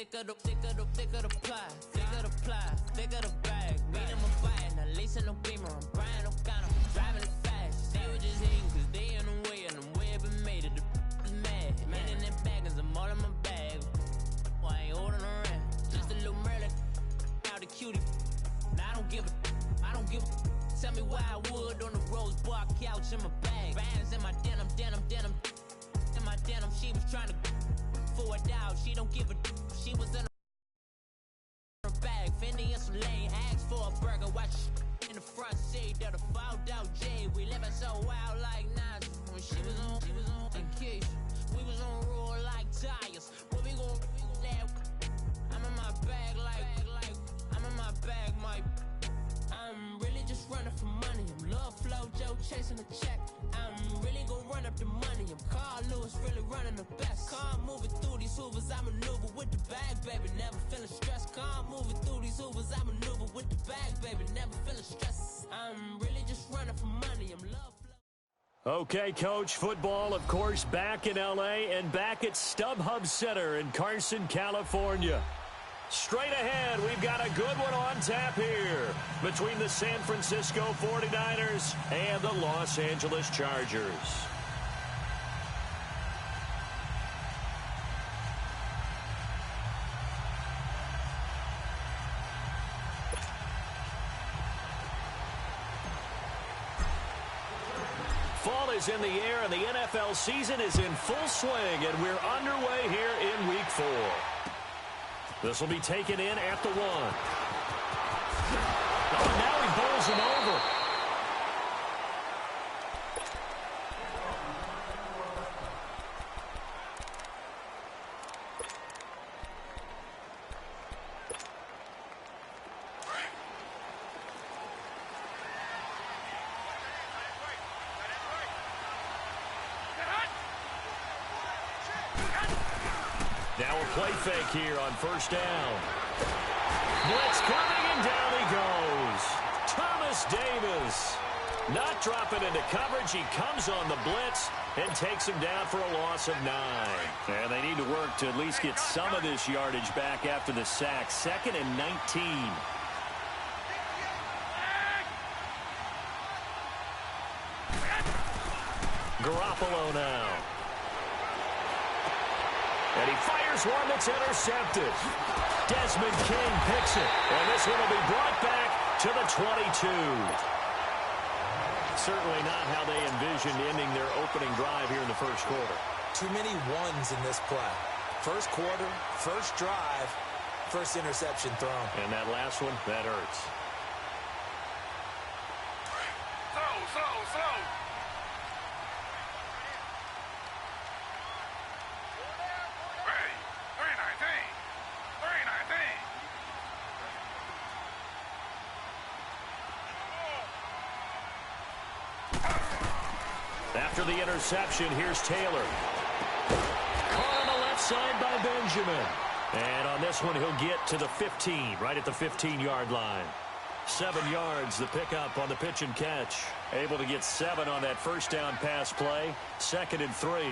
thicker the pie, thicker the ply, thicker the bag. Meet them a fight, now lace in the beamer. I'm Brian O'Connor, driving it fast. They were just hating cause they in the way, and the way been made it. The is mad. Man in them baggins, I'm all in my bag. I ain't holding around. Just a little Merlin, out the cutie. Now I don't give a. Tell me why I would on the rose bar couch in my bag. Bands in my denim. In my denim, she was trying to for it out. She don't give a. She was in her bag. Fendi and some lane. Asked for a burger. Watch in the front seat of the fouled out J. We living so wild like Nas. When she was on vacation. We was on roll like tires. What we gon' let? I'm in my bag like I'm in my bag, Mike. I'm really just running for money. I'm Love Flow Joe chasing a check. I'm really gonna run up the money. I'm Carl Lewis, really running the best. Car moving through these hoovers, I maneuver with the bag, baby. Never feeling stressed. Car moving through these hoovers, I maneuver with the bag, baby. Never feeling stressed. I'm really just running for money. I'm Love Flow. Okay, Coach, football, of course, back in L.A. and back at StubHub Center in Carson, California. Straight ahead, we've got a good one on tap here between the San Francisco 49ers and the Los Angeles Chargers. Fall is in the air, and the NFL season is in full swing, and we're underway here in Week 4. This will be taken in at the 1. Oh, now he bowls him over. Now a play fake here on first down. Blitz coming, and down he goes. Thomas Davis not dropping into coverage. He comes on the blitz and takes him down for a loss of 9. And they need to work to at least get some of this yardage back after the sack. 2nd and 19. Garoppolo now. And he fires one that's intercepted. Desmond King picks it. And this one will be brought back to the 22. Certainly not how they envisioned ending their opening drive here in the first quarter. Too many ones in this play. First quarter, first drive, first interception thrown. And that last one, that hurts. Slow. After the interception, here's Taylor. Caught on the left side by Benjamin. And on this one, he'll get to the 15, right at the 15-yard line. 7 yards, the pickup on the pitch and catch. Able to get 7 on that first down pass play. 2nd and 3.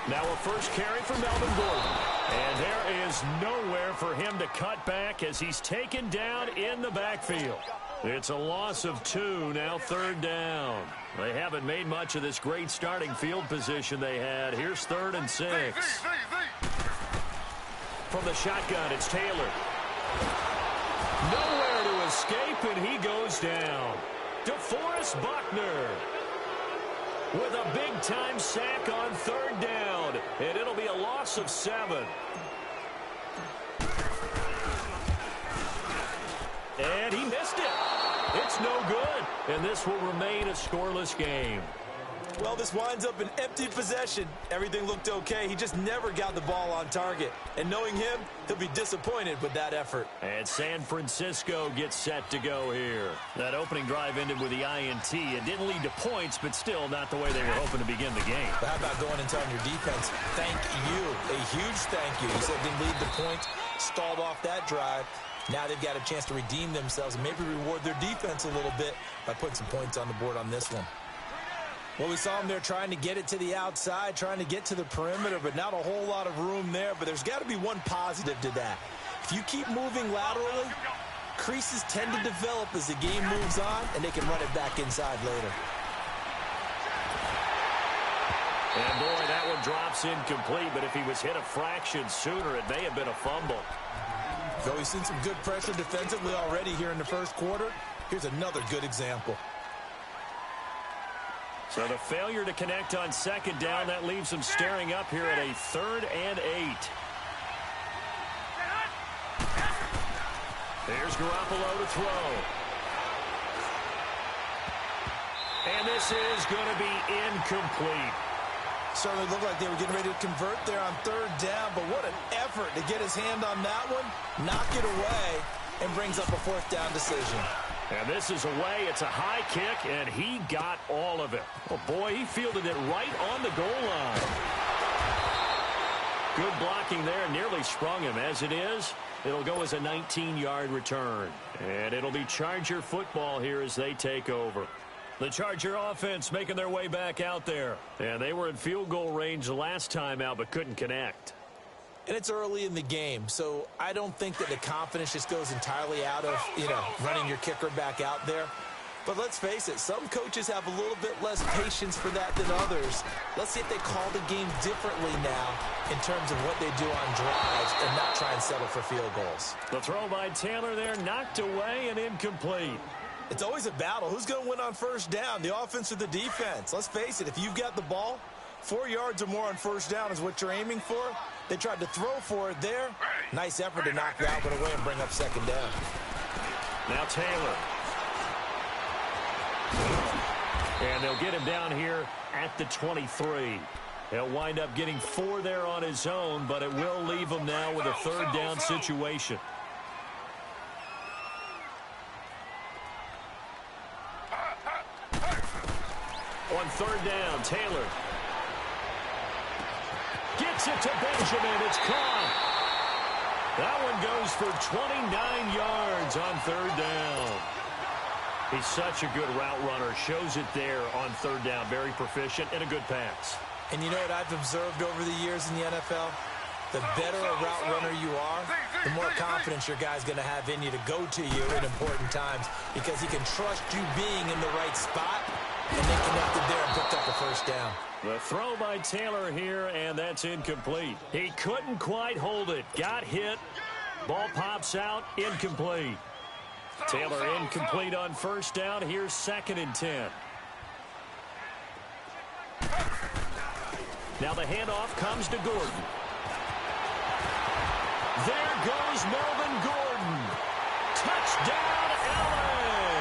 Now a first carry for Melvin Gordon. And there is nowhere for him to cut back as he's taken down in the backfield. It's a loss of 2, now 3rd down. They haven't made much of this great starting field position they had. Here's 3rd and 6. From the shotgun, it's Taylor. Nowhere to escape, and he goes down. DeForest Buckner with a big-time sack on 3rd down, and it'll be a loss of 7. And he missed it. It's no good, and this will remain a scoreless game. Well, this winds up an empty possession. Everything looked okay. He just never got the ball on target. And knowing him, he'll be disappointed with that effort. And San Francisco gets set to go here. That opening drive ended with the INT. It didn't lead to points, but still not the way they were hoping to begin the game. But how about going and telling your defense, thank you, a huge thank you. You said didn't lead to points, stalled off that drive. Now they've got a chance to redeem themselves and maybe reward their defense a little bit by putting some points on the board on this one. Well, we saw him there trying to get it to the outside, trying to get to the perimeter, but not a whole lot of room there. But there's got to be one positive to that. If you keep moving laterally, creases tend to develop as the game moves on, and they can run it back inside later. And, boy, that one drops incomplete, but if he was hit a fraction sooner, it may have been a fumble. So we've seen some good pressure defensively already here in the first quarter. Here's another good example. So the failure to connect on second down, that leaves them staring up here at a 3rd and 8. There's Garoppolo to throw. And this is going to be incomplete. Certainly looked like they were getting ready to convert there on 3rd down, but what an effort to get his hand on that one, knock it away, and brings up a 4th down decision. And this is away. It's a high kick, and he got all of it. Oh, boy, he fielded it right on the goal line. Good blocking there. Nearly sprung him. As it is, it'll go as a 19-yard return. And it'll be Charger football here as they take over. The Charger offense making their way back out there. And they were in field goal range the last time out, but couldn't connect. And it's early in the game, so I don't think that the confidence just goes entirely out of, running your kicker back out there. But let's face it, some coaches have a little bit less patience for that than others. Let's see if they call the game differently now in terms of what they do on drives and not try and settle for field goals. The throw by Taylor there, knocked away and incomplete. It's always a battle. Who's going to win on 1st down, the offense or the defense? Let's face it, if you've got the ball, 4 yards or more on 1st down is what you're aiming for. They tried to throw for it there. Nice effort to knock that one away and bring up 2nd down. Now Taylor. And they'll get him down here at the 23. He'll wind up getting 4 there on his own, but it will leave him now with a 3rd down situation. On 3rd down, Taylor gets it to Benjamin. It's caught. That one goes for 29 yards on 3rd down. He's such a good route runner. Shows it there on 3rd down. Very proficient and a good pass. And you know what I've observed over the years in the NFL? The better a route runner you are, the more confidence your guy's going to have in you to go to you in important times because he can trust you being in the right spot, and they connected there and picked up the 1st down. The throw by Taylor here, and that's incomplete. He couldn't quite hold it. Got hit. Ball pops out. Incomplete. Taylor incomplete on 1st down. Here's 2nd and 10. Now the handoff comes to Gordon. There goes Melvin Gordon. Touchdown, LA!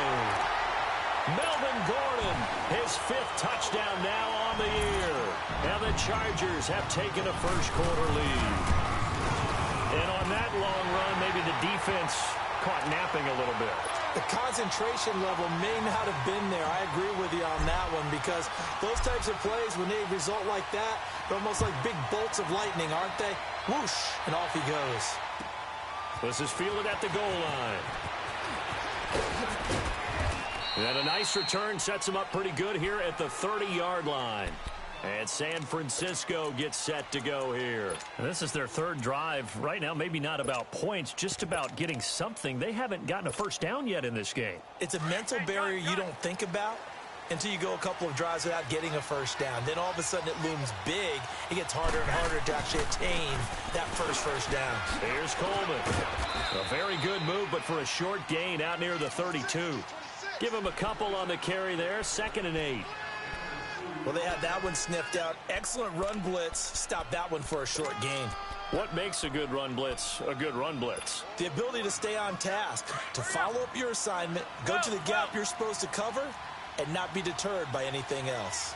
Melvin Gordon, his 5th touchdown now on the year. And the Chargers have taken a first-quarter lead. And on that long run, maybe the defense caught napping a little bit. The concentration level may not have been there. I agree with you on that one because those types of plays, when they result like that, they're almost like big bolts of lightning, aren't they? Whoosh, and off he goes. This is fielded at the goal line. And a nice return sets him up pretty good here at the 30-yard line. And San Francisco gets set to go here. And this is their 3rd drive. Right now, maybe not about points, just about getting something. They haven't gotten a 1st down yet in this game. It's a mental barrier you don't think about until you go a couple of drives without getting a 1st down. Then all of a sudden it looms big. It gets harder and harder to actually attain that first down. Here's Coleman. A very good move, but for a short gain out near the 32. Give him a couple on the carry there. 2nd and 8. Well, they had that one sniffed out. Excellent run blitz. Stop that one for a short gain. What makes a good run blitz a good run blitz? The ability to stay on task, to follow up your assignment, go to the gap you're supposed to cover, and not be deterred by anything else.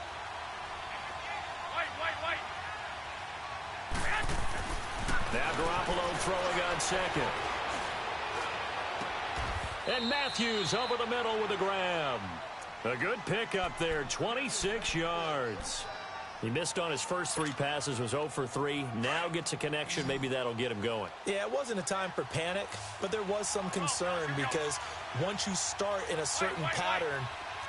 Now Garoppolo throwing on 2nd. And Matthews over the middle with a grab. A good pickup there, 26 yards. He missed on his first 3 passes, was 0 for 3. Now gets a connection. Maybe that'll get him going. Yeah, it wasn't a time for panic, but there was some concern because once you start in a certain pattern,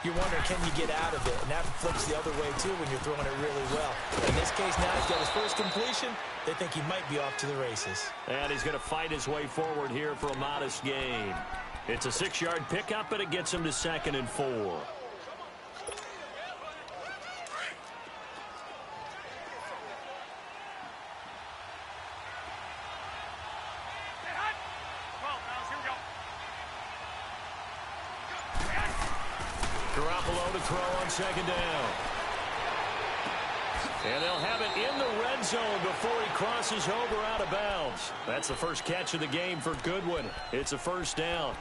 you're wondering, can you get out of it? And that flips the other way, too, when you're throwing it really well. In this case, now he's got his first completion. They think he might be off to the races. And he's going to fight his way forward here for a modest gain. It's a 6-yard pickup, and it gets him to 2nd and 4. Garoppolo to throw on 2nd down. And they'll have it in the red zone before he crosses over out of bounds. That's the first catch of the game for Goodwin. It's a 1st down.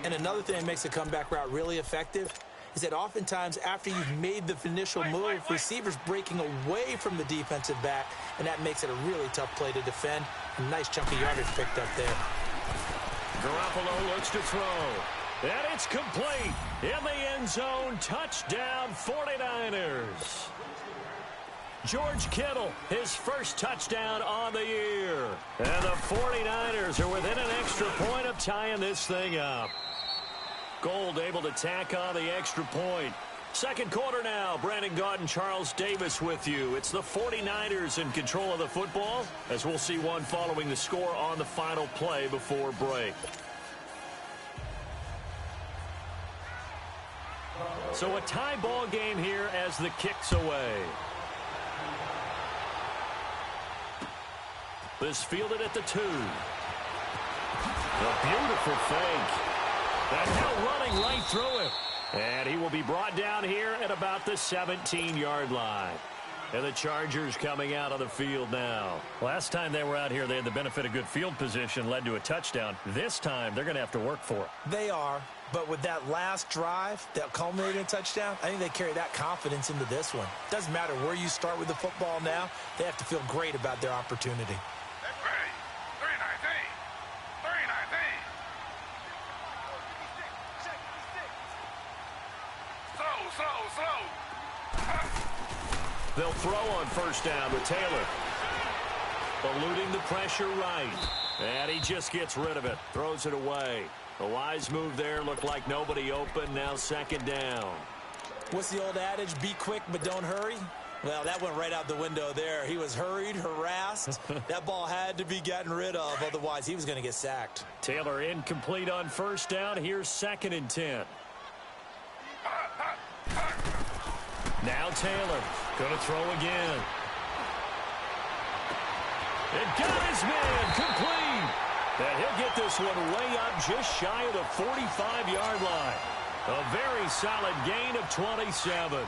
And another thing that makes a comeback route really effective is that oftentimes after you've made the initial move, receivers breaking away from the defensive back, and that makes it a really tough play to defend. A nice chunk of yardage picked up there. Garoppolo looks to throw. And it's complete. In the end zone, touchdown 49ers. George Kittle, his first touchdown on the year. And the 49ers are within an extra point of tying this thing up. Gold able to tack on the extra point. Second quarter now. Brandon Gaudin, Charles Davis with you. It's the 49ers in control of the football, as we'll see one following the score on the final play before break. So a tie ball game here as the kick's away. This fielded at the 2. A beautiful fake. And now running right through it. And he will be brought down here at about the 17-yard line. And the Chargers coming out of the field now. Last time they were out here, they had the benefit of good field position, led to a touchdown. This time, they're going to have to work for it. They are. But with that last drive that culminated in a touchdown, I think they carry that confidence into this one. Doesn't matter where you start with the football now. They have to feel great about their opportunity. They'll throw on 1st down with Taylor. Eluding the pressure right. And he just gets rid of it. Throws it away. A wise move there. Looked like nobody open. Now 2nd down. What's the old adage? Be quick, but don't hurry. Well, that went right out the window there. He was hurried, harassed. That ball had to be gotten rid of. Otherwise, he was going to get sacked. Taylor incomplete on 1st down. Here's 2nd and 10. Now Taylor going to throw again. And got his man complete. And he'll get this one way up just shy of the 45-yard line. A very solid gain of 27.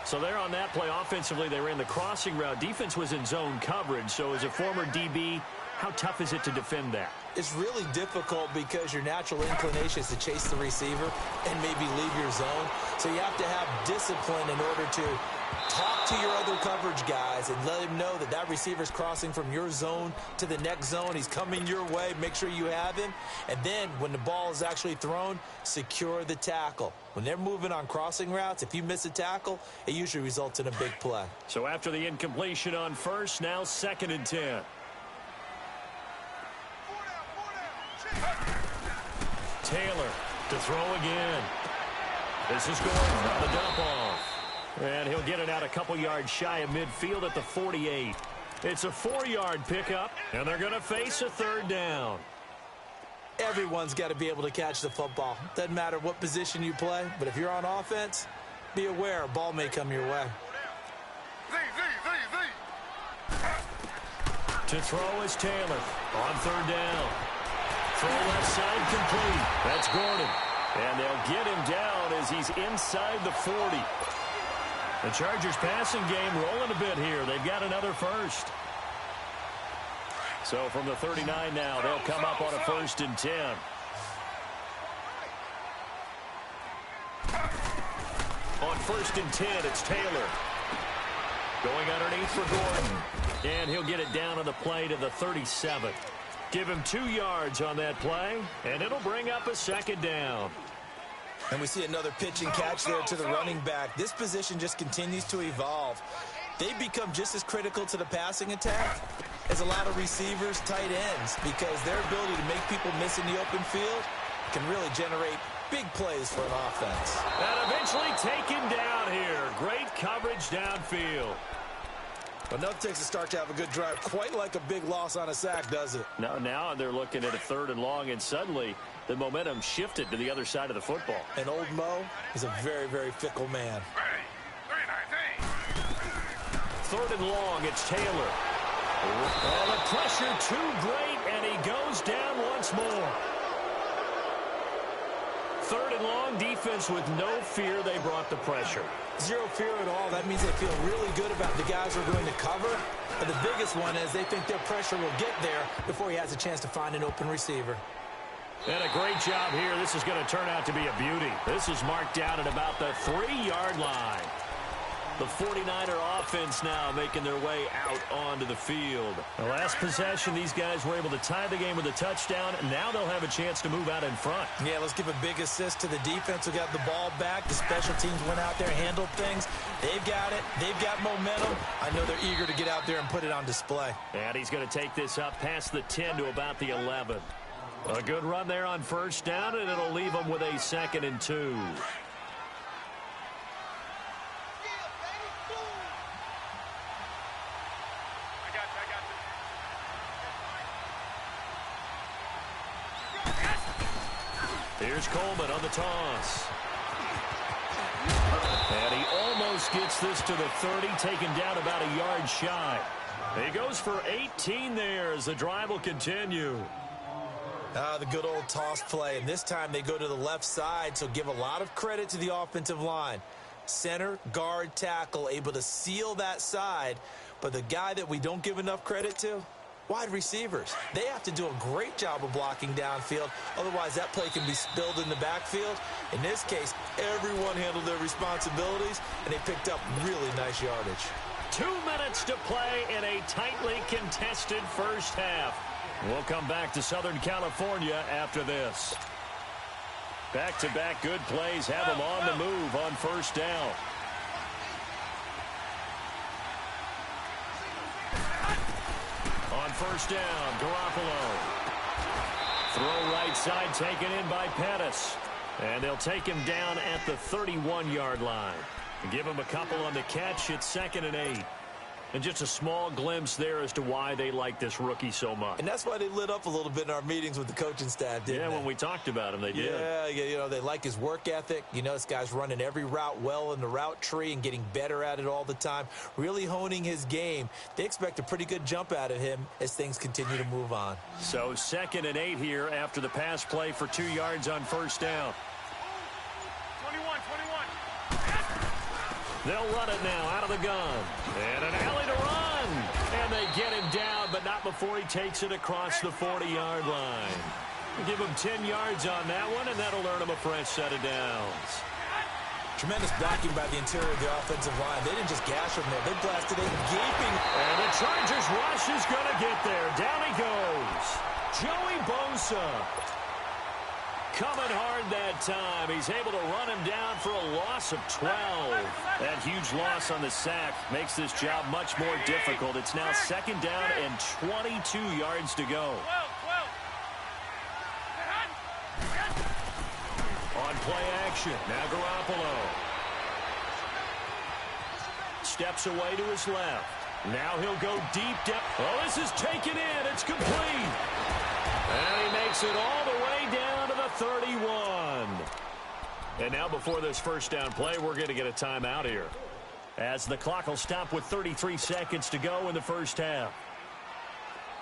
So there on that play, offensively, they ran the crossing route. Defense was in zone coverage. So as a former DB, how tough is it to defend that? It's really difficult because your natural inclination is to chase the receiver and maybe leave your zone. So you have to have discipline in order to talk to your other coverage guys and let him know that that receiver's crossing from your zone to the next zone. He's coming your way. Make sure you have him. And then when the ball is actually thrown, secure the tackle. When they're moving on crossing routes, if you miss a tackle, it usually results in a big play. So after the incompletion on 1st, now 2nd and 10. Taylor to throw again. This is Gordon on the dump off. And he'll get it out a couple yards shy of midfield at the 48. It's a 4-yard pickup, and they're going to face a 3rd down. Everyone's got to be able to catch the football. Doesn't matter what position you play, but if you're on offense, be aware a ball may come your way. To throw is Taylor on 3rd down. Throw left side complete. That's Gordon. And they'll get him down as he's inside the 40. The Chargers passing game rolling a bit here. They've got another 1st. So from the 39 now, they'll come up on a 1st and 10. On 1st and 10, it's Taylor. Going underneath for Gordon. And he'll get it down on the play to the 37. Give him 2 yards on that play, and it'll bring up a 2nd down. And we see another pitch and catch there to the running back. This position just continues to evolve. They become just as critical to the passing attack as a lot of receivers, tight ends, because their ability to make people miss in the open field can really generate big plays for an offense. And eventually taken down here. Great coverage downfield. Enough takes to start to have a good drive. Quite like a big loss on a sack, does it? No, now they're looking at a 3rd and long, and suddenly the momentum shifted to the other side of the football. And old Mo is a very, very fickle man. 3rd and long, it's Taylor. Oh, the pressure too great, and he goes down once more. 3rd and long, defense with no fear. They brought the pressure. Zero fear at all. That means they feel really good about the guys who are going to cover. But the biggest one is they think their pressure will get there before he has a chance to find an open receiver. And a great job here. This is going to turn out to be a beauty. This is marked down at about the 3-yard line. The 49er offense now making their way out onto the field. The last possession, these guys were able to tie the game with a touchdown, and now they'll have a chance to move out in front. Yeah, let's give a big assist to the defense who got the ball back. The special teams went out there, handled things. They've got it. They've got momentum. I know they're eager to get out there and put it on display. And he's going to take this up past the 10 to about the 11. A good run there on 1st down, and it'll leave them with a 2nd and 2. Here's Coleman on the toss. And he almost gets this to the 30, taken down about a yard shy. He goes for 18 there as the drive will continue. The good old toss play. And this time they go to the left side, so give a lot of credit to the offensive line. Center, guard, tackle, able to seal that side. But the guy that we don't give enough credit to, wide receivers. They have to do a great job of blocking downfield. Otherwise, that play can be spilled in the backfield. In this case, everyone handled their responsibilities, and they picked up really nice yardage. 2 minutes to play in a tightly contested 1st half. We'll come back to Southern California after this. Back-to-back good plays have them on the move on 1st down. On 1st down, Garoppolo. Throw right side taken in by Pettis. And they'll take him down at the 31-yard line. Give him a couple on the catch. It's 2nd and 8. And just a small glimpse there as to why they like this rookie so much. And that's why they lit up a little bit in our meetings with the coaching staff, didn't they? Yeah, when we talked about him, they did. Yeah, you know, they like his work ethic. You know, this guy's running every route well in the route tree and getting better at it all the time, really honing his game. They expect a pretty good jump out of him as things continue to move on. So 2nd and 8 here after the pass play for 2 yards on 1st down. 21. They'll run it now out of the gun. And an alley to run. And they get him down, but not before he takes it across the 40-yard line. Give him 10 yards on that one, and that'll earn him a fresh set of downs. Tremendous blocking by the interior of the offensive line. They didn't just gash him there. They blasted a gaping. And the Chargers rush is going to get there. Down he goes. Joey Bosa. Coming hard that time. He's able to run him down for a loss of 12. That huge loss on the sack makes this job much more difficult. It's now 2nd down and 22 yards to go. On play action, now Garoppolo. Steps away to his left. Now he'll go deep down. Oh, this is taken in. It's complete. And he makes it all the way down to the 31. And now before this 1st down play, we're going to get a timeout here, as the clock will stop with 33 seconds to go in the 1st half.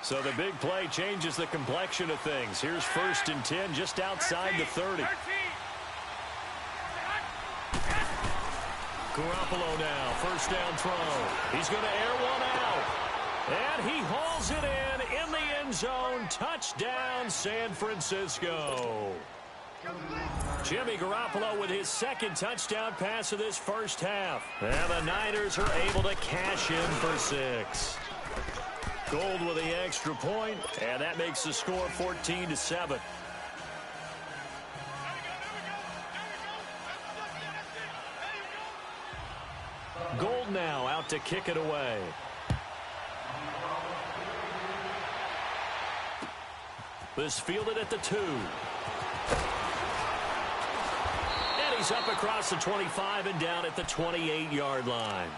So the big play changes the complexion of things. Here's 1st and 10 just outside the 30. Garoppolo now, 1st down throw. He's going to air one out. And he hauls it in the end zone. Touchdown, San Francisco. Jimmy Garoppolo with his 2nd touchdown pass of this 1st half. And the Niners are able to cash in for 6. Gold with the extra point, and that makes the score 14-7. Gold now out to kick it away. This fielded at the 2. he's up across the 25 and down at the 28-yard line.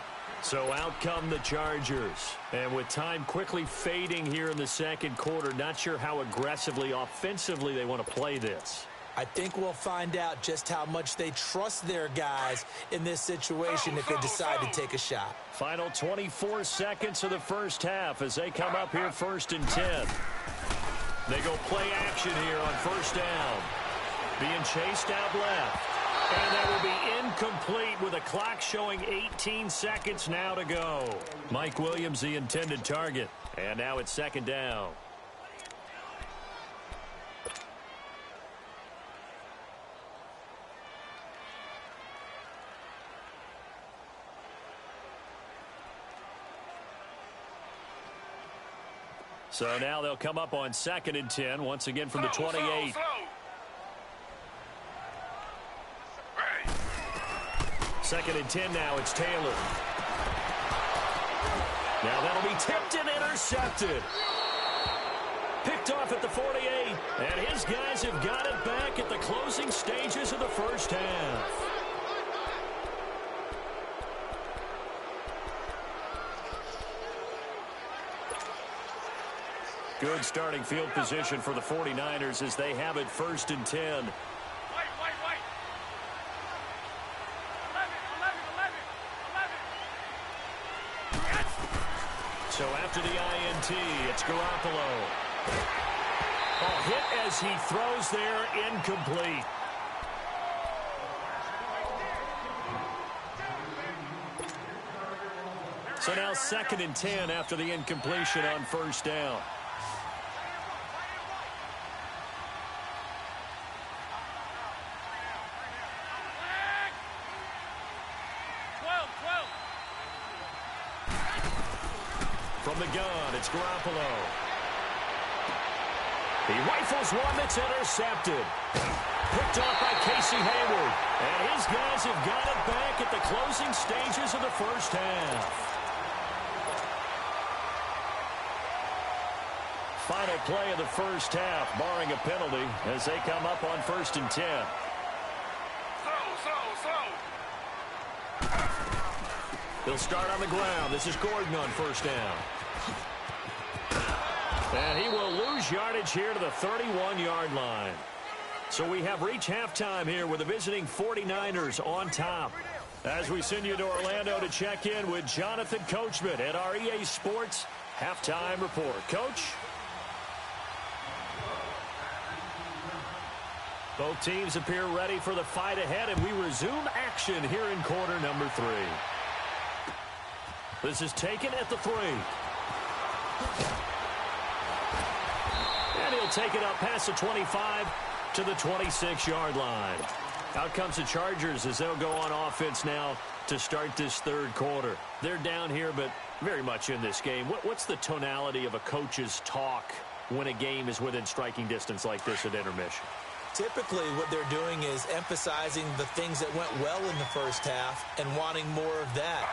So out come the Chargers. And with time quickly fading here in the second quarter, not sure how aggressively, offensively they want to play this. I think we'll find out just how much they trust their guys in this situation if they decide to take a shot. Final 24 seconds of the first half as they come up here 1st and 10. They go play action here on first down. Being chased out left. And that will be incomplete with a clock showing 18 seconds now to go. Mike Williams, the intended target. And now it's 2nd down. So now they'll come up on 2nd and 10, once again from the 28. Second and 10 now, it's Taylor. Now that'll be tipped and intercepted. Picked off at the 48, and his guys have got it back at the closing stages of the first half. Good starting field position for the 49ers as they have it 1st and 10. So after the INT, it's Garoppolo. Hit as he throws there, incomplete. So now 2nd and 10 after the incompletion on first down. From the gun, it's Garoppolo. He rifles one that's intercepted. Picked off by Casey Hayward. And his guys have got it back at the closing stages of the first half. Final play of the first half, barring a penalty, as they come up on 1st and 10. They'll start on the ground. This is Gordon on first down. And he will lose yardage here to the 31-yard line. So we have reached halftime here with the visiting 49ers on top. As we send you to Orlando to check in with Jonathan Coachman at our EA Sports Halftime Report. Coach? Both teams appear ready for the fight ahead, and we resume action here in quarter number 3. This is taken at the 3. And he'll take it up past the 25 to the 26-yard line. Out comes the Chargers as they'll go on offense now to start this third quarter. They're down here, but very much in this game. What's the tonality of a coach's talk when a game is within striking distance like this at intermission? Typically, what they're doing is emphasizing the things that went well in the first half and wanting more of that.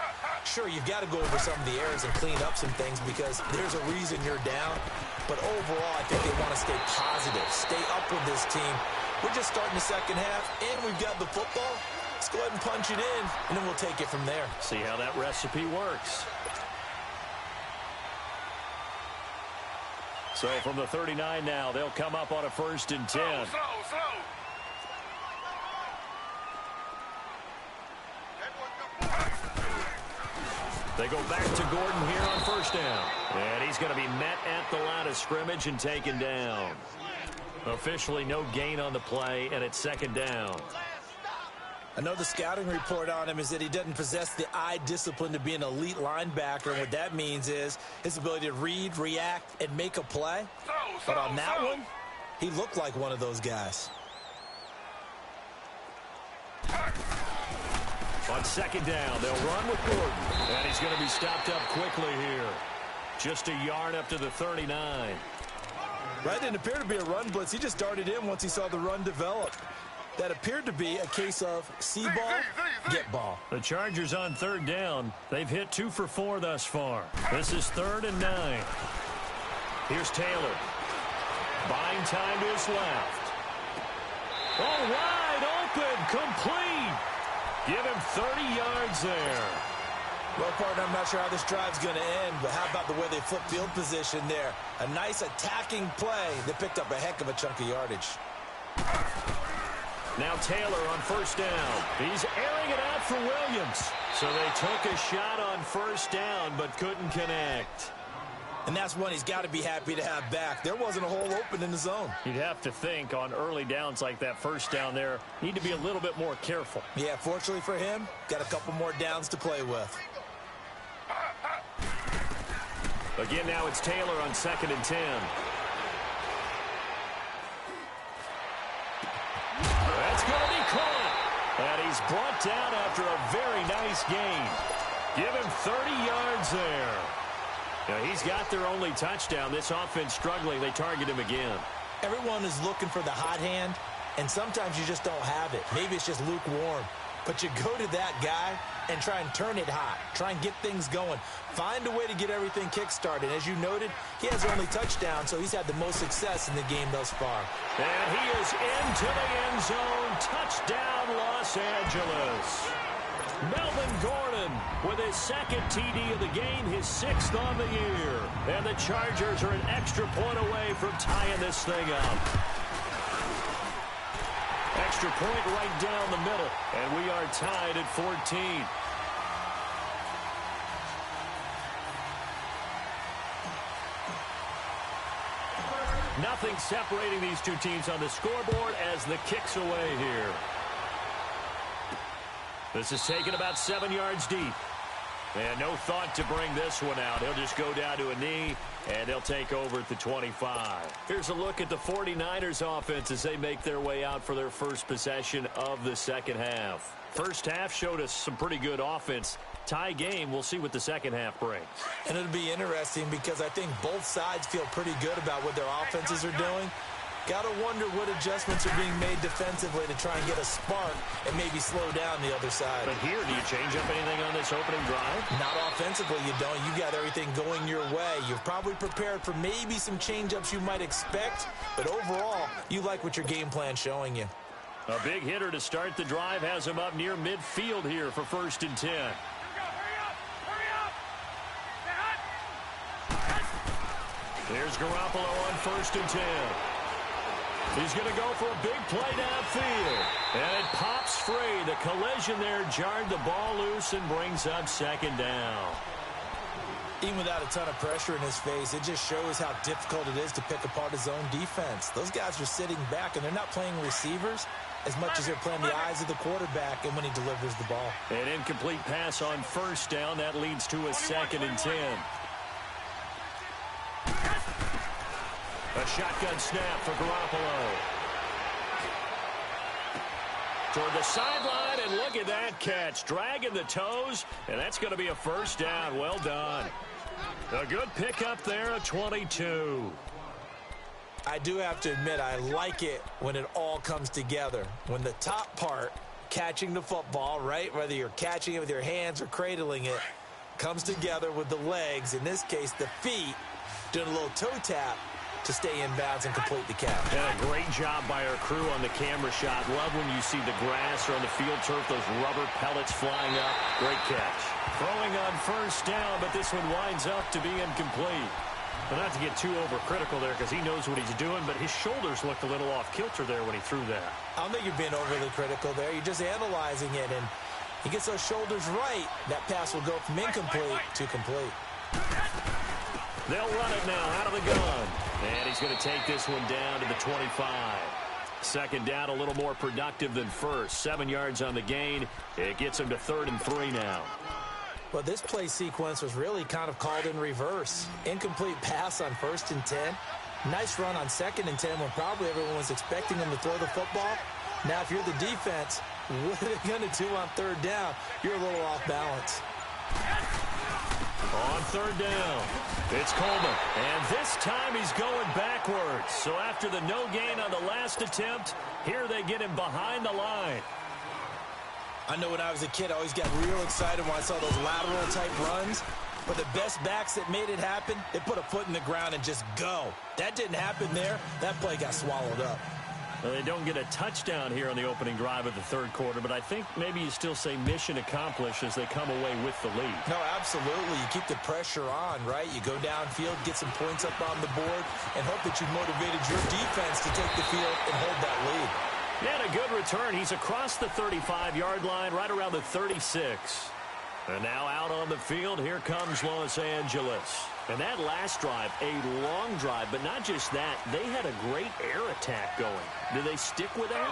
Sure, you've got to go over some of the errors and clean up some things because there's a reason you're down. But overall, I think they want to stay positive, stay up with this team. We're just starting the second half, and we've got the football. Let's go ahead and punch it in, and then we'll take it from there. See how that recipe works. So from the 39 now, they'll come up on a 1st and 10. They go back to Gordon here on first down. And he's going to be met at the line of scrimmage and taken down. Officially no gain on the play, and it's 2nd down. I know the scouting report on him is that he doesn't possess the eye discipline to be an elite linebacker. And what that means is his ability to read, react, and make a play. But on that one, he looked like one of those guys. On 2nd down, they'll run with Gordon. And he's going to be stopped up quickly here. Just a yard up to the 39. Right, didn't appear to be a run blitz. He just darted in once he saw the run develop. That appeared to be a case of see ball, get ball. The Chargers on 3rd down. They've hit 2 for 4 thus far. This is 3rd and 9. Here's Taylor. Buying time to his left. Oh, wide open, complete. Give him 30 yards there. Well, partner, I'm not sure how this drive's going to end, but how about the way they flip field position there? A nice attacking play that picked up a heck of a chunk of yardage. Now Taylor on first down. He's airing it out for Williams. So they took a shot on first down, but couldn't connect. And that's one he's got to be happy to have back. There wasn't a hole open in the zone. You'd have to think on early downs like that first down there, need to be a little bit more careful. Yeah, fortunately for him, got a couple more downs to play with. Again, now it's Taylor on 2nd and 10. That's going to be caught. And he's brought down after a very nice gain. Give him 30 yards there. Now, he's got their only touchdown. This offense struggling. They target him again. Everyone is looking for the hot hand, and sometimes you just don't have it. Maybe it's just lukewarm. But you go to that guy and try and turn it hot. Try and get things going. Find a way to get everything kick-started. As you noted, he has their only touchdown, so he's had the most success in the game thus far. And he is into the end zone. Touchdown, Los Angeles. Melvin Gordon with his 2nd TD of the game, his 6th on the year. And the Chargers are an extra point away from tying this thing up. Extra point right down the middle, and we are tied at 14. Nothing separating these two teams on the scoreboard as the kick's away here. This is taken about 7 yards deep. And no thought to bring this one out. He'll just go down to a knee, and they'll take over at the 25. Here's a look at the 49ers offense as they make their way out for their first possession of the second half. First half showed us some pretty good offense. Tie game, we'll see what the second half brings. And it'll be interesting because I think both sides feel pretty good about what their offenses are doing. Got to wonder what adjustments are being made defensively to try and get a spark and maybe slow down the other side. But here, do you change up anything on this opening drive? Not offensively, you don't. You got everything going your way. You've probably prepared for maybe some change-ups you might expect, but overall, you like what your game plan's showing you. A big hitter to start the drive has him up near midfield here for 1st and 10. There's Garoppolo on 1st and 10. He's going to go for a big play downfield. And it pops free. The collision there jarred the ball loose and brings up 2nd down. Even without a ton of pressure in his face, it just shows how difficult it is to pick apart his own defense. Those guys are sitting back, and they're not playing receivers as much as they're playing the eyes of the quarterback and when he delivers the ball. An incomplete pass on 1st down. That leads to a 2nd and 10. A shotgun snap for Garoppolo. Toward the sideline, and look at that catch. Dragging the toes, and that's going to be a 1st down. Well done. A good pickup there, a 22. I do have to admit, I like it when it all comes together. When the top part, catching the football, right, whether you're catching it with your hands or cradling it, comes together with the legs, in this case the feet, doing a little toe tap to stay in bounds and complete the catch. And a great job by our crew on the camera shot. Love when you see the grass or on the field turf, those rubber pellets flying up. Great catch. Throwing on 1st down, but this one winds up to be incomplete. Well, not to get too overcritical there because he knows what he's doing, but his shoulders looked a little off kilter there when he threw that. I don't think you're being overly critical there. You're just analyzing it, and he gets those shoulders right. That pass will go from incomplete to complete. They'll run it now out of the gun. And he's going to take this one down to the 25. 2nd down, a little more productive than 1st. 7 yards on the gain. It gets him to 3rd and 3 now. Well, this play sequence was really kind of called in reverse. Incomplete pass on 1st and 10. Nice run on 2nd and 10 when probably everyone was expecting him to throw the football. Now, if you're the defense, what are they going to do on 3rd down? You're a little off balance. On 3rd down, it's Coleman. And this time he's going backwards. So after the no gain on the last attempt, here they get him behind the line. I know when I was a kid, I always got real excited when I saw those lateral-type runs. But the best backs that made it happen, they put a foot in the ground and just go. That didn't happen there. That play got swallowed up. Well, they don't get a touchdown here on the opening drive of the third quarter, but I think maybe you still say mission accomplished as they come away with the lead. No, absolutely. You keep the pressure on, right? You go downfield, get some points up on the board, and hope that you've motivated your defense to take the field and hold that lead. And a good return. He's across the 35-yard line, right around the 36. And now out on the field, here comes Los Angeles. And that last drive, a long drive, but not just that, they had a great air attack going. Do they stick with that?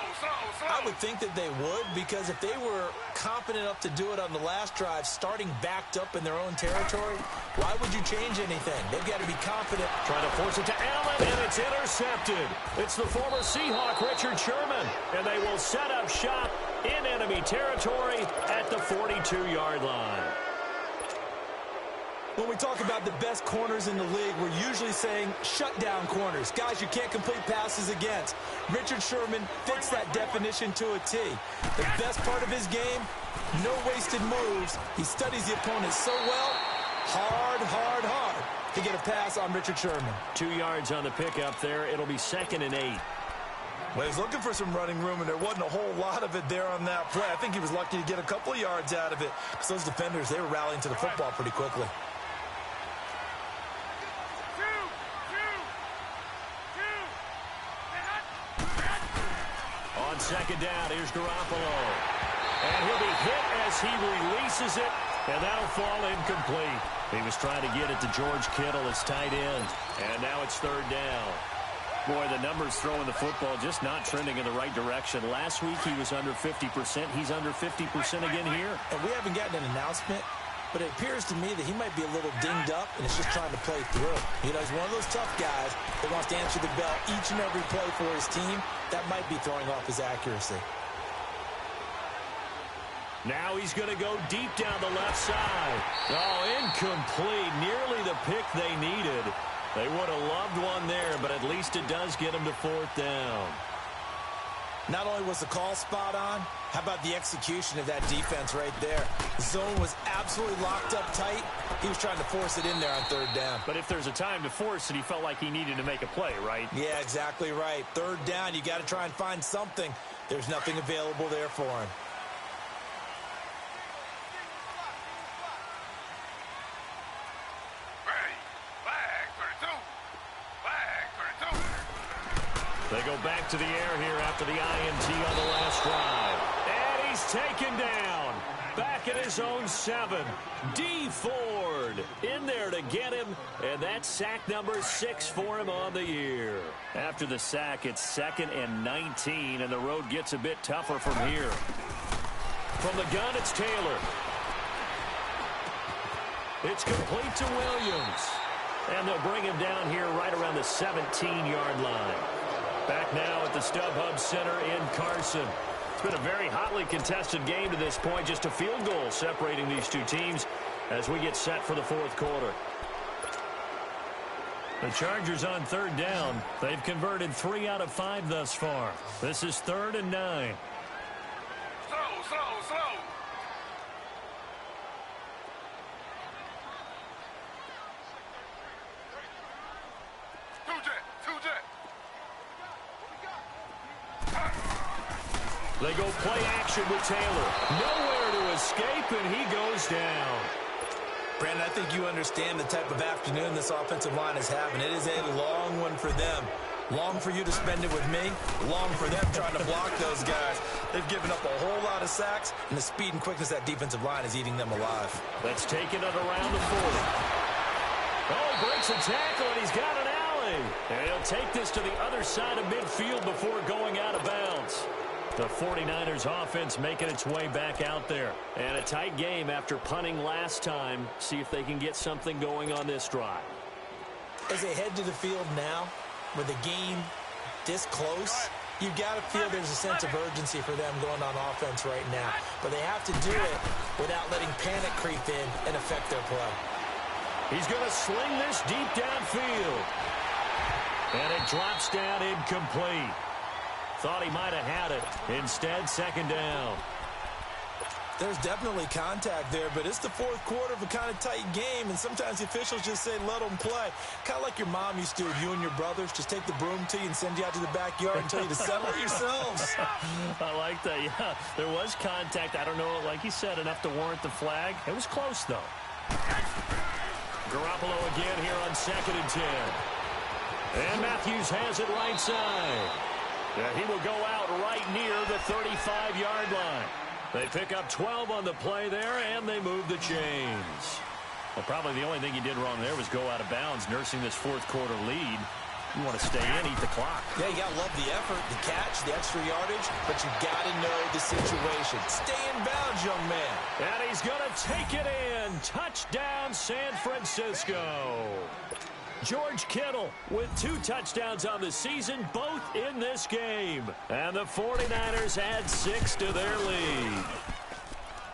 I would think that they would, because if they were confident enough to do it on the last drive, starting backed up in their own territory, why would you change anything? They've got to be confident. Trying to force it to Allen, and it's intercepted. It's the former Seahawk, Richard Sherman, and they will set up shop in enemy territory at the 42-yard line. When we talk about the best corners in the league, we're usually saying shutdown corners, guys you can't complete passes against. Richard Sherman fits that definition to a T. The best part of his game, no wasted moves. He studies the opponent so well, hard to get a pass on Richard Sherman. 2 yards on the pickup there. It'll be 2nd and 8. Well, he's looking for some running room, and there wasn't a whole lot of it there on that play. I think he was lucky to get a couple of yards out of it. So those defenders, they were rallying to the football pretty quickly. On second down, here's Garoppolo. And he'll be hit as he releases it, and that'll fall incomplete. He was trying to get it to George Kittle, his tight end. And now it's 3rd down. Boy, the numbers throwing the football just not trending in the right direction. Last week he was under 50%. He's under 50% again here. And we haven't gotten an announcement, but it appears to me that he might be a little dinged up and is just trying to play through. You know, he's one of those tough guys that wants to answer the bell each and every play for his team. That might be throwing off his accuracy. Now he's going to go deep down the left side. Oh, incomplete. Nearly the pick they needed. They would have loved one there, but at least it does get them to 4th down. Not only was the call spot on, how about the execution of that defense right there? The zone was absolutely locked up tight. He was trying to force it in there on 3rd down. But if there's a time to force it, he felt like he needed to make a play, right? Yeah, exactly right. 3rd down, you got to try and find something. There's nothing available there for him. They go back to the air here after the INT on the last drive. And he's taken down. Back at his own 7. D. Ford in there to get him. And that's sack number 6 for him on the year. After the sack, it's 2nd and 19. And the road gets a bit tougher from here. From the gun, it's Taylor. It's complete to Williams. And they'll bring him down here right around the 17-yard line. Back now at the StubHub Center in Carson. It's been a very hotly contested game to this point. Just a field goal separating these two teams as we get set for the 4th quarter. The Chargers on 3rd down. They've converted 3 out of 5 thus far. This is 3rd and 9. Slow. Two jet. They go play action with Taylor. Nowhere to escape, and he goes down. Brandon, I think you understand the type of afternoon this offensive line is having. It is a long one for them. Long for you to spend it with me. Long for them trying to block those guys. They've given up a whole lot of sacks, and the speed and quickness of that defensive line is eating them alive. That's taken it around the 40. Oh, he breaks a tackle, and he's got an alley. And he'll take this to the other side of midfield before going out of bounds. The 49ers offense making its way back out there. And a tight game after punting last time. See if they can get something going on this drive. As they head to the field now, with the game this close, you've got to feel there's a sense of urgency for them going on offense right now. But they have to do it without letting panic creep in and affect their play. He's going to sling this deep downfield. And it drops down incomplete. Thought he might have had it. Instead, 2nd down. There's definitely contact there, but it's the fourth quarter of a kind of tight game, and sometimes the officials just say, let them play. Kind of like your mom used to with you and your brothers. Just take the broom to you and send you out to the backyard and tell you to settle it yourselves. I like that, yeah. There was contact. I don't know, like you said, enough to warrant the flag. It was close, though. Garoppolo again here on 2nd and 10. And Matthews has it right side. Yeah, he will go out right near the 35-yard line. They pick up 12 on the play there, and they move the chains. Well, probably the only thing he did wrong there was go out of bounds, nursing this fourth quarter lead. You want to stay in, eat the clock. Yeah, you got to love the effort, the catch, the extra yardage, but you got to know the situation. Stay in bounds, young man. And he's going to take it in. Touchdown, San Francisco. George Kittle with 2 touchdowns on the season, both in this game. And the 49ers add 6 to their lead.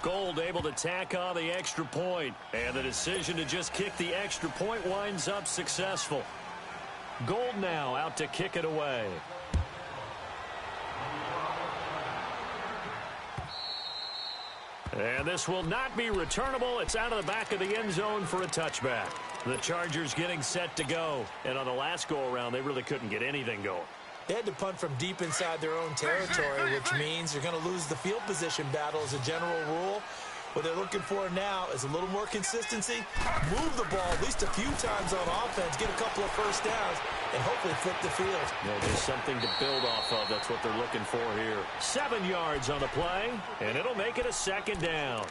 Gold able to tack on the extra point. And the decision to just kick the extra point winds up successful. Gold now out to kick it away. And this will not be returnable. It's out of the back of the end zone for a touchback. The Chargers getting set to go. And on the last go-around, they really couldn't get anything going. They had to punt from deep inside their own territory, which means you're going to lose the field position battle as a general rule. What they're looking for now is a little more consistency, move the ball at least a few times on offense, get a couple of first downs, and hopefully flip the field. Yeah, just something to build off of. That's what they're looking for here. 7 yards on the play, and it'll make it a 2nd down.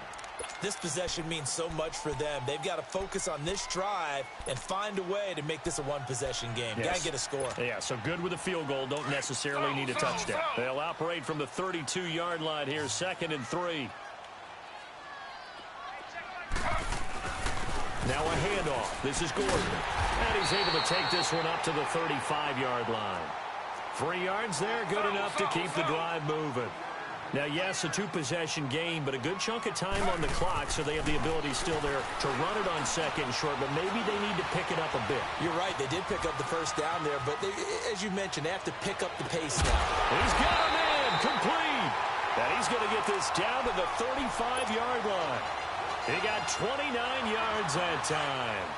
This possession means so much for them. They've got to focus on this drive and find a way to make this a one-possession game. Yes. Got to get a score. Yeah, so good with a field goal. Don't necessarily need a touchdown. They'll operate from the 32-yard line here, 2nd and 3. Now a handoff. This is Gordon. And he's able to take this one up to the 35-yard line. 3 yards there, good enough to keep the drive moving. Now, yes, a 2-possession game, but a good chunk of time on the clock, so they have the ability still there to run it on 2nd and short, but maybe they need to pick it up a bit. You're right. They did pick up the first down there, but as you mentioned, they have to pick up the pace now. He's got him in. Complete. And he's going to get this down to the 35-yard line. He got 29 yards that time.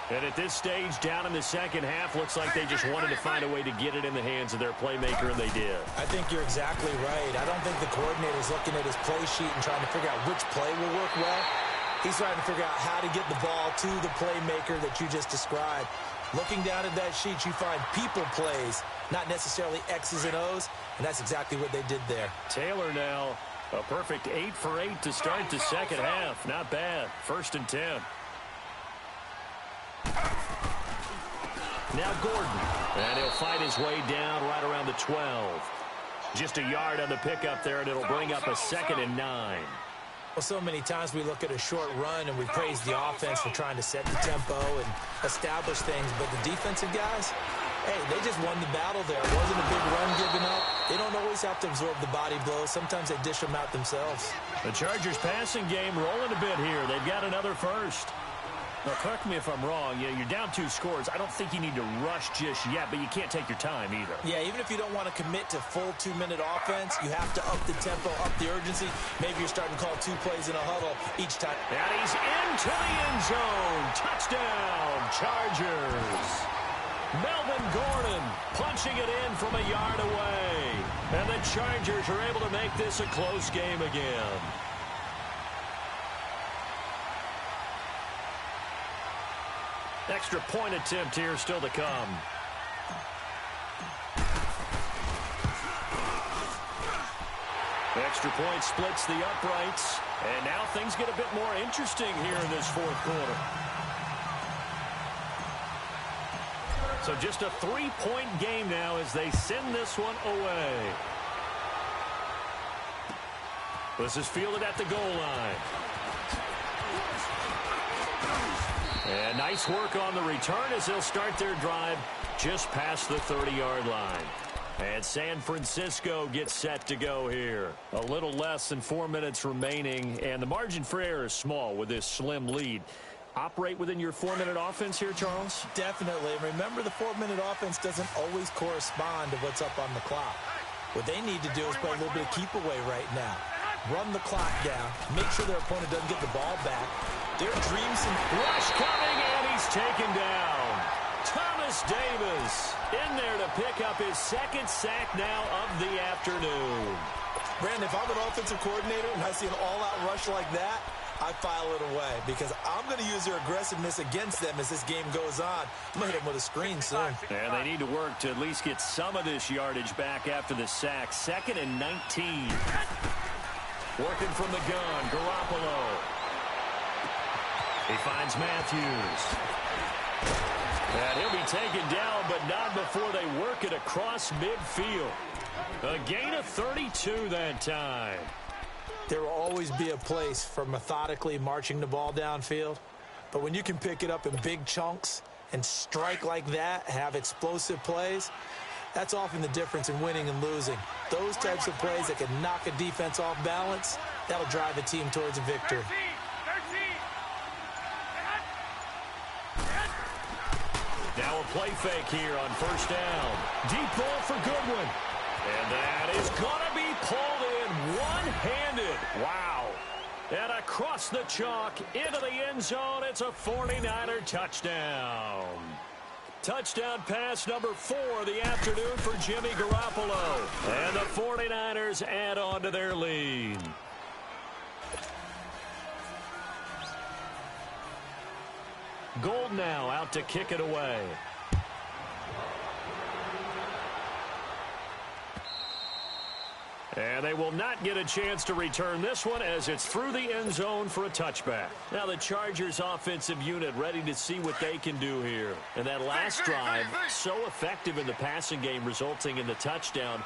And at this stage, down in the second half, looks like they just wanted to find a way to get it in the hands of their playmaker, and they did. I think you're exactly right. I don't think the coordinator's looking at his play sheet and trying to figure out which play will work well. He's trying to figure out how to get the ball to the playmaker that you just described. Looking down at that sheet, you find people plays, not necessarily X's and O's, and that's exactly what they did there. Taylor now, a perfect 8 for 8 to start the second half. Not bad. 1st and 10. Now Gordon, and he'll fight his way down right around the 12. Just a yard on the pickup there, and it'll bring up a 2nd and 9. Well, so many times we look at a short run and we praise the offense for trying to set the tempo and establish things, but the defensive guys, hey, they just won the battle there. It wasn't a big run given up. They don't always have to absorb the body blows. Sometimes they dish them out themselves. The Chargers passing game rolling a bit here. They've got another first. Now, correct me if I'm wrong. Yeah, you're down 2 scores. I don't think you need to rush just yet, but you can't take your time either. Yeah, even if you don't want to commit to full 2-minute offense, you have to up the tempo, up the urgency. Maybe you're starting to call 2 plays in a huddle each time. And he's into the end zone. Touchdown, Chargers. Melvin Gordon punching it in from a yard away. And the Chargers are able to make this a close game again. Extra point attempt here still to come. Extra point splits the uprights. And now things get a bit more interesting here in this fourth quarter. So just a 3-point game now as they send this one away. This is fielded at the goal line. And nice work on the return as they'll start their drive just past the 30-yard line. And San Francisco gets set to go here. A little less than 4 minutes remaining, and the margin for error is small with this slim lead. Operate within your 4-minute offense here, Charles? Definitely. Remember, the 4-minute offense doesn't always correspond to what's up on the clock. What they need to do is play a little bit of keep away right now. run the clock down, make sure their opponent doesn't get the ball back. Their dreams and rush coming, and he's taken down. Thomas Davis in there to pick up his second sack now of the afternoon. Brandon, if I'm an offensive coordinator and I see an all-out rush like that, I file it away because I'm going to use their aggressiveness against them as this game goes on. I'm going to hit them with a screen soon. And they need to work to at least get some of this yardage back after the sack. 2nd and 19. Working from the gun, Garoppolo. He finds Matthews. And he'll be taken down, but not before they work it across midfield. A gain of 32 that time. There will always be a place for methodically marching the ball downfield. But when you can pick it up in big chunks and strike like that, have explosive plays, that's often the difference in winning and losing. Those types of plays that can knock a defense off balance, that'll drive a team towards a victory. Now a play fake here on first down. Deep ball for Goodwin. And that is going to be pulled in one-handed. Wow. And across the chalk into the end zone, it's a 49er touchdown. Touchdown pass number 4 of the afternoon for Jimmy Garoppolo. And the 49ers add on to their lead. Gold now out to kick it away. And they will not get a chance to return this one as it's through the end zone for a touchback. Now the Chargers offensive unit ready to see what they can do here. And that last drive, so effective in the passing game, resulting in the touchdown.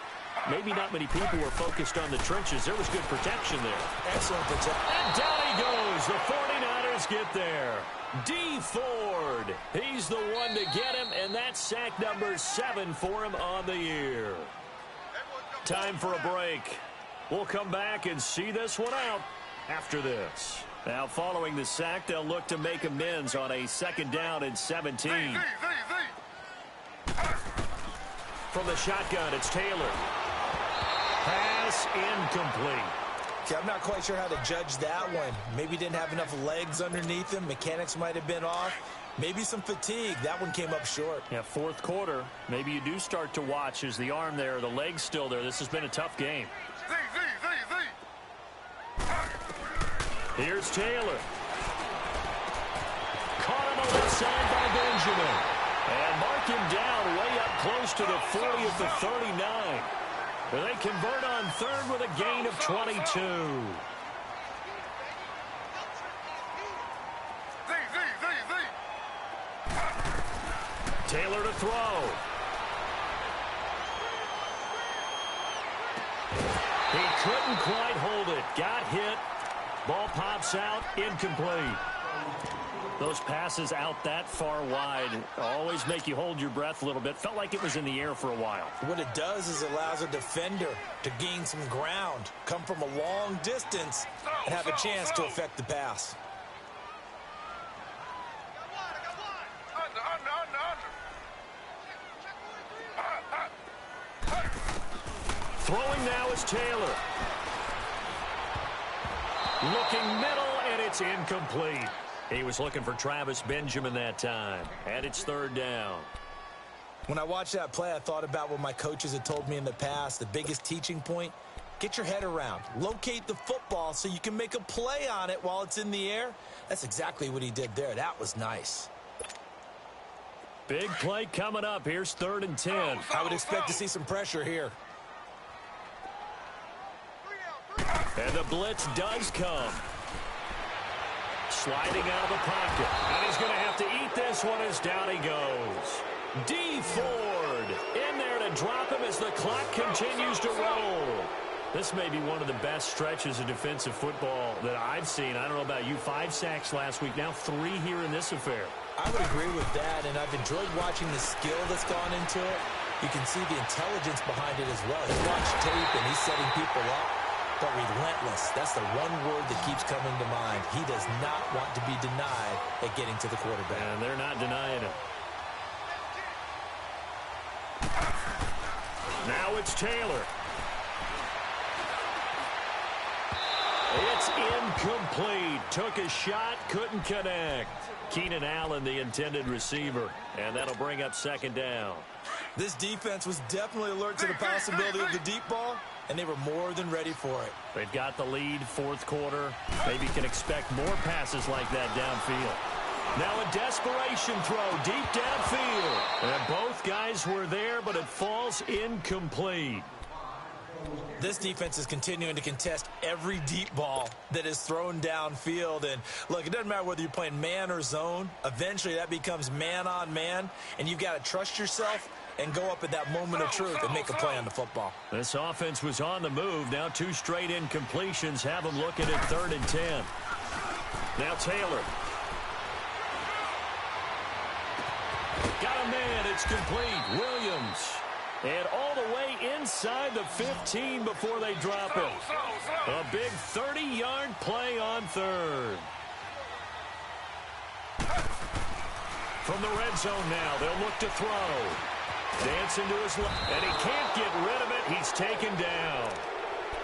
Maybe not many people were focused on the trenches. There was good protection there. Excellent protection. And down he goes. The 49ers get there. D. Ford. He's the one to get him, and that's sack number 7 for him on the year. Time for a break. We'll come back and see this one out after this. Now, following the sack, they'll look to make amends on a 2nd down and 17. From the shotgun, it's Taylor. Pass incomplete. Okay, I'm not quite sure how to judge that one. Maybe didn't have enough legs underneath him. Mechanics might have been off. Maybe some fatigue. That one came up short. Yeah, 4th quarter. Maybe you do start to watch as the arm there, the leg's still there. This has been a tough game. Here's Taylor. Caught on the left side by Benjamin. And mark him down way up close to the 40 at the 39. And they convert on 3rd with a gain of 22. Taylor to throw. He couldn't quite hold it. Got hit. Ball pops out. Incomplete. Those passes out that far wide always make you hold your breath a little bit. Felt like it was in the air for a while. What it does is it allows a defender to gain some ground, come from a long distance, and have a chance to affect the pass. Throwing now is Taylor. Looking middle, and it's incomplete. He was looking for Travis Benjamin that time. And it's 3rd down. When I watched that play, I thought about what my coaches had told me in the past. The biggest teaching point, get your head around. Locate the football so you can make a play on it while it's in the air. That's exactly what he did there. That was nice. Big play coming up. Here's 3rd and 10. I would expect to see some pressure here. And the blitz does come. Sliding out of the pocket. And he's going to have to eat this one as down he goes. D. Ford in there to drop him as the clock continues to roll. This may be one of the best stretches of defensive football that I've seen. I don't know about you. 5 sacks last week. Now 3 here in this affair. I would agree with that, and I've enjoyed watching the skill that's gone into it. You can see the intelligence behind it as well. He's watched tape, and he's setting people up. But relentless, that's the one word that keeps coming to mind. He does not want to be denied at getting to the quarterback. And they're not denying it. Now it's Taylor. Incomplete. Took a shot, couldn't connect. Keenan Allen, the intended receiver. And that'll bring up second down. This defense was definitely alert to the possibility of the deep ball, and they were more than ready for it. They've got the lead, fourth quarter. Maybe can expect more passes like that downfield. Now a desperation throw deep downfield. And both guys were there, but it falls incomplete. This defense is continuing to contest every deep ball that is thrown downfield. And, look, it doesn't matter whether you're playing man or zone. Eventually, that becomes man-on-man, and you've got to trust yourself and go up at that moment of truth and make a play on the football. This offense was on the move. Now 2 straight incompletions have them looking at 3rd and 10. Now Taylor. Got a man. It's complete. Williams. And all the way inside the 15 before they drop it. A big 30-yard play on 3rd. From the red zone now, they'll look to throw. Dancing to his left, and he can't get rid of it. He's taken down.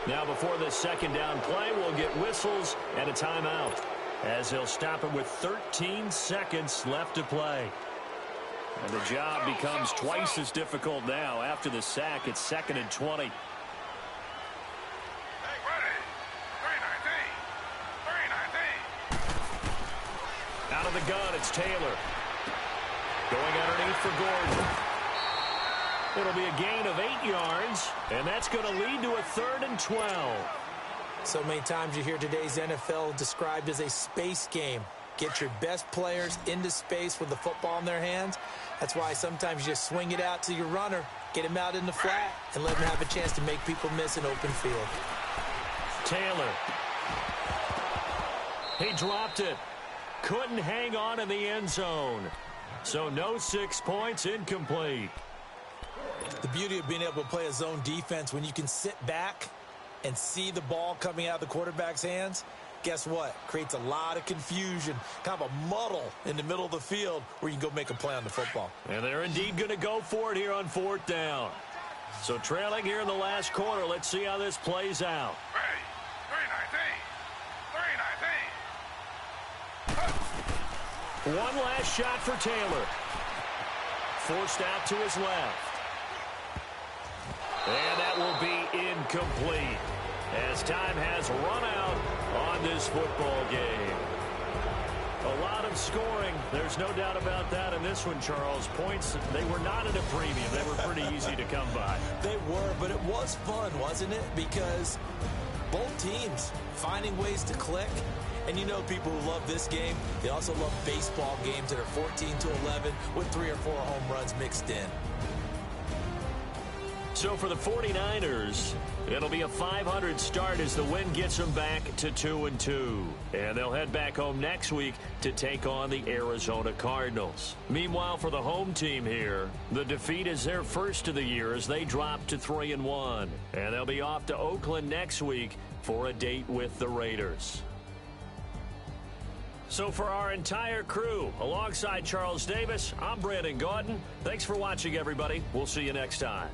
Now before this second down play, we'll get whistles and a timeout, as they'll stop it with 13 seconds left to play. And the job becomes twice as difficult now. After the sack, it's 2nd and 20. Hey, ready. 319. Out of the gun, it's Taylor. Going underneath for Gordon. It'll be a gain of 8 yards, and that's going to lead to a 3rd and 12. So many times you hear today's NFL described as a space game. Get your best players into space with the football in their hands. That's why sometimes you just swing it out to your runner, get him out in the flat, and let him have a chance to make people miss an open field. Taylor. He dropped it. Couldn't hang on in the end zone. So no 6 points, incomplete. The beauty of being able to play a zone defense when you can sit back and see the ball coming out of the quarterback's hands, guess what? Creates a lot of confusion, kind of a muddle in the middle of the field where you can go make a play on the football. And they're indeed going to go for it here on 4th down. So trailing here in the last quarter, let's see how this plays out. Ready. 319. One last shot for Taylor. Forced out to his left. And that will be incomplete, as time has run out on this football game. A lot of scoring. There's no doubt about that in this one, Charles. Points, they were not at a premium. They were pretty easy to come by. They were, but it was fun, wasn't it? Because both teams finding ways to click. And you know people who love this game, they also love baseball games that are 14-11 with 3 or 4 home runs mixed in. So for the 49ers, it'll be a 500 start as the win gets them back to 2-2. And they'll head back home next week to take on the Arizona Cardinals. Meanwhile, for the home team here, the defeat is their first of the year as they drop to 3-1. And they'll be off to Oakland next week for a date with the Raiders. So for our entire crew, alongside Charles Davis, I'm Brandon Gaudin. Thanks for watching, everybody. We'll see you next time.